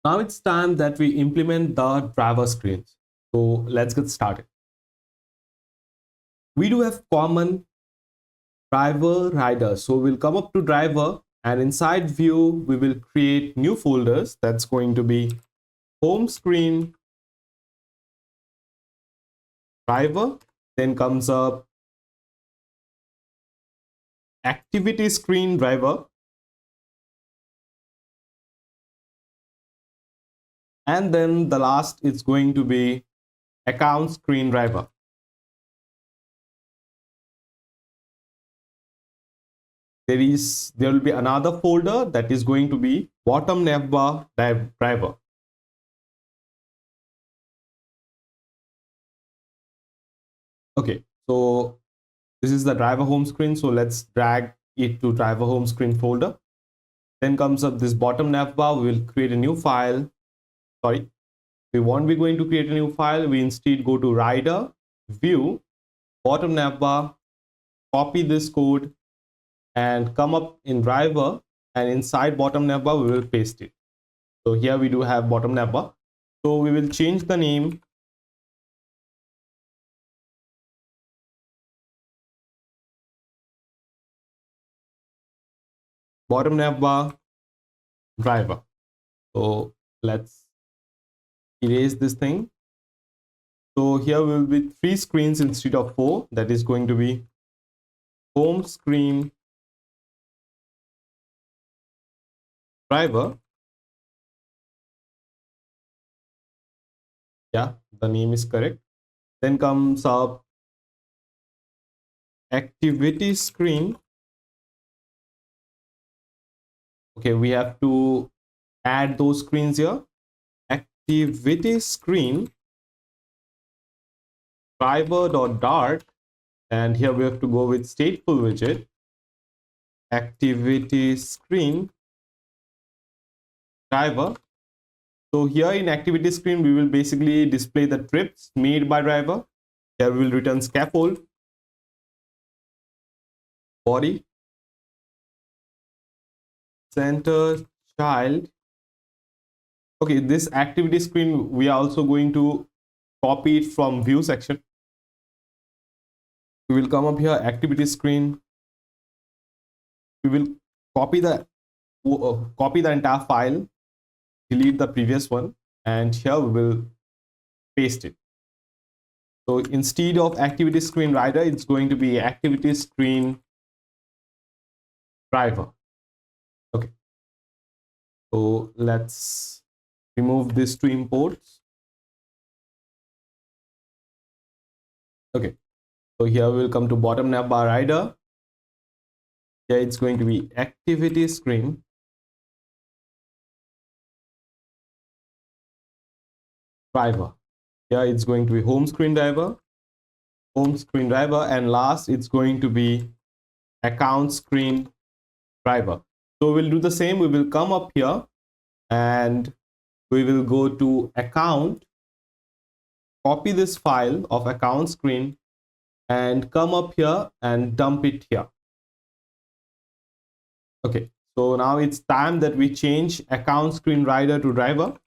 Now it's time that we implement the driver screens. So let's get started. We do have common driver rider. So we'll come up to driver, and inside view, we will create new folders. That's going to be home screen driver. Then comes up activity screen driver. And then the last is going to be account screen driver. There will be another folder that is going to be bottom navbar driver. Okay, so this is the driver home screen. So let's drag it to driver home screen folder. Then comes up this bottom navbar. We will create a new file. Sorry, we won't be going to create a new file. We instead go to rider, view, bottom navbar, copy this code, and come up in driver, and inside bottom navbar we will paste it. So here we do have bottom navbar. So we will change the name bottom navbar driver. So let's erase this thing. So here will be 3 screens instead of 4. That is going to be home screen driver. Yeah, the name is correct. Then comes up activity screen. Okay, we have to add those screens here. Activity screen driver.dart, and here we have to go with stateful widget. Activity screen driver. So here in activity screen, we will basically display the trips made by driver. Here we will return scaffold, body, center, child. Okay, this activity screen, we are also going to copy it from view section. We will come up here, activity screen. We will copy the entire file, delete the previous one, and here we will paste it. So instead of activity screen rider, it's going to be activity screen driver. Okay, so let's remove these 2 imports. Okay, so here we'll come to bottom navbar rider. Here it's going to be activity screen driver. Here it's going to be home screen driver, and last it's going to be account screen driver. So we'll do the same. We will come up here and we will go to account, copy this file of account screen, and come up here and dump it here. Okay, so now it's time that we change account screen rider to driver.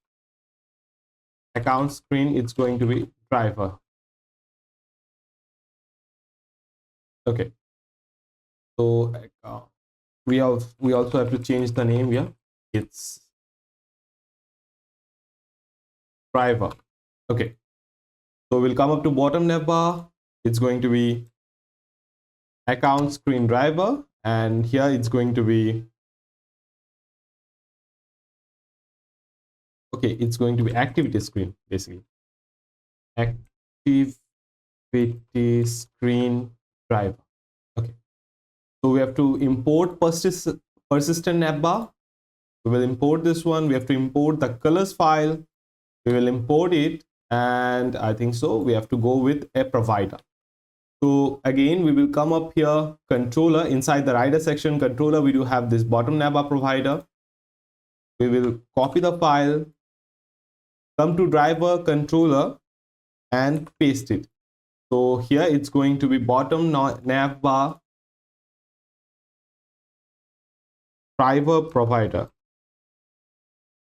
Account screen, it's going to be driver. Okay, so we also have to change the name here. It's driver. Okay, so we'll come up to bottom navbar. It's going to be account screen driver, and here it's going to be, okay, it's going to be activity screen, basically activity screen driver. Okay, so we have to import persistent navbar. We will import this one. We have to import the colors file. We will import it, and I think so we have to go with a provider. So again, we will come up here, controller, inside the rider section, controller, we do have this bottom navbar provider. We will copy the file, come to driver, controller, and paste it. So here it's going to be bottom navbar driver provider.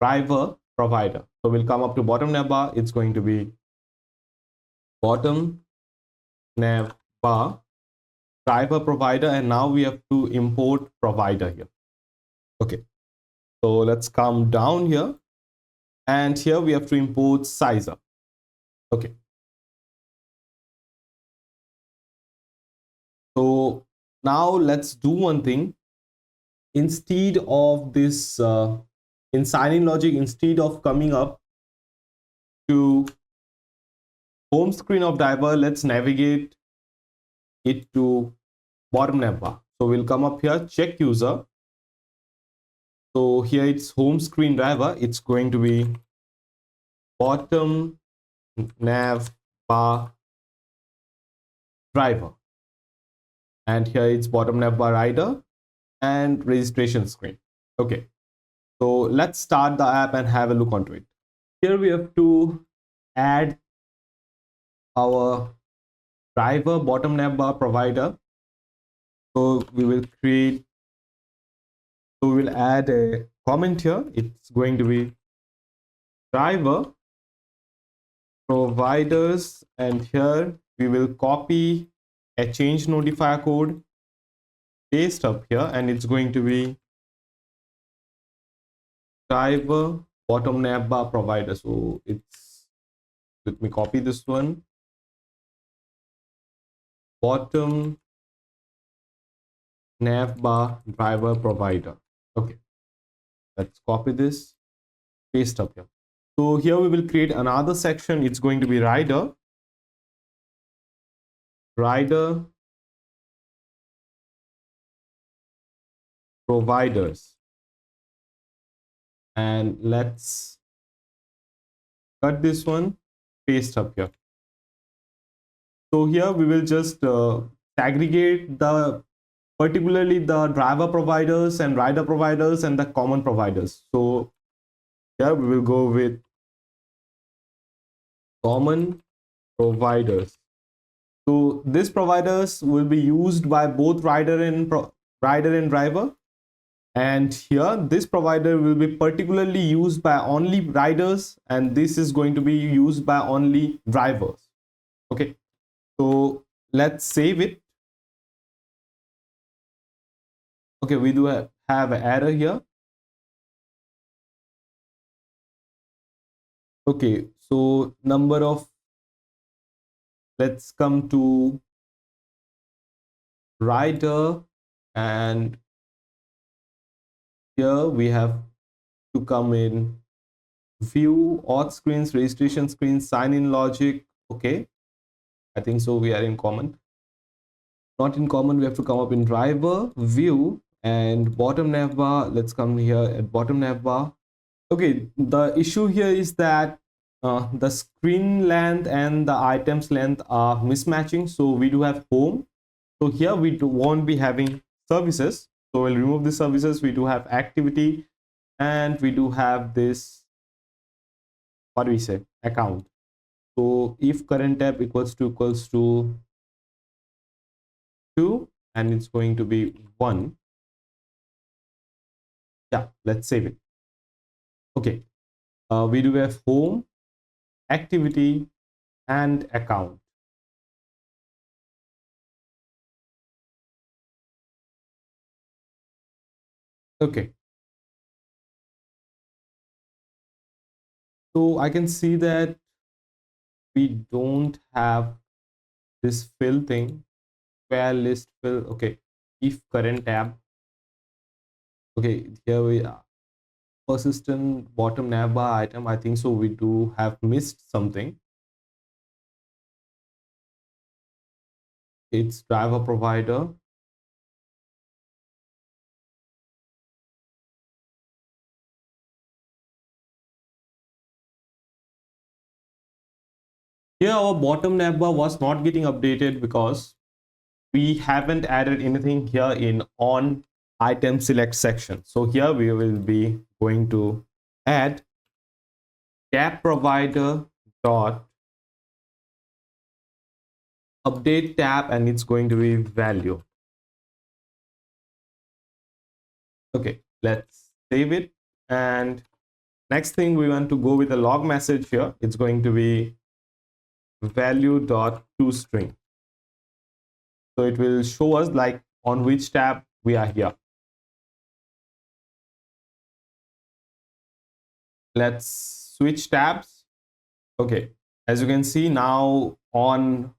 Driver provider. So we'll come up to bottom nav bar. It's going to be bottom nav bar driver provider, and now we have to import provider here. Okay, so let's come down here, and here we have to import sizer. Okay, so now let's do one thing. Instead of this in sign-in logic, instead of coming up to home screen of driver, let's navigate it to bottom nav bar. So we'll come up here, check user. So here it's home screen driver. It's going to be bottom nav bar driver, and here it's bottom nav bar rider and registration screen. Okay, so let's start the app and have a look onto it. Here we have to add our driver bottom nav bar provider. So we will add a comment here. It's going to be driver providers, and here we will copy a change notifier code, paste up here, and it's going to be driver bottom nav bar provider. So it's, let me copy this one, bottom nav bar driver provider. Okay, let's copy this, paste up here. So here we will create another section. It's going to be rider providers, and let's cut this one, paste up here. So here we will just segregate particularly the driver providers and rider providers and the common providers. So here we will go with common providers. So these providers will be used by both rider and driver. And here this provider will be particularly used by only riders, and this is going to be used by only drivers. Okay, so let's save it. Okay, we do have an error here. Okay, so let's come to rider, and here we have to come in view, auth screens, registration screens, sign in logic. Okay, I think so we are in common. Not in common, we have to come up in driver, view, and bottom nav bar. Let's come here at bottom nav bar. Okay, the issue here is that the screen length and the items length are mismatching. So we do have home. So here we won't be having services. So we'll remove the services. We do have activity, and we do have this, what do we say, account. So if current tab equals to 2, and it's going to be 1. Yeah, let's save it. Okay, we do have home, activity, and account. Okay, so I can see that we don't have this fill thing, where list fill. Okay, if current tab. Okay, here we are, persistent bottom nav bar item. I think so we do have missed something. It's driver provider. Here our bottom nav bar was not getting updated because we haven't added anything here in on item select section. So here we will be going to add tab provider dot update tab, and it's going to be value. Okay, let's save it, and Next thing, we want to go with a log message here. It's going to be value.toString. So it will show us like on which tab we are here. Let's switch tabs. Okay, as you can see now, on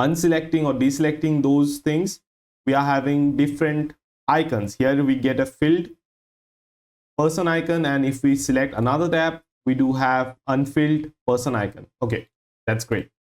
unselecting or deselecting those things, we are having different icons. Here we get a filled person icon, and if we select another tab, we do have unfilled person icon. Okay, that's great.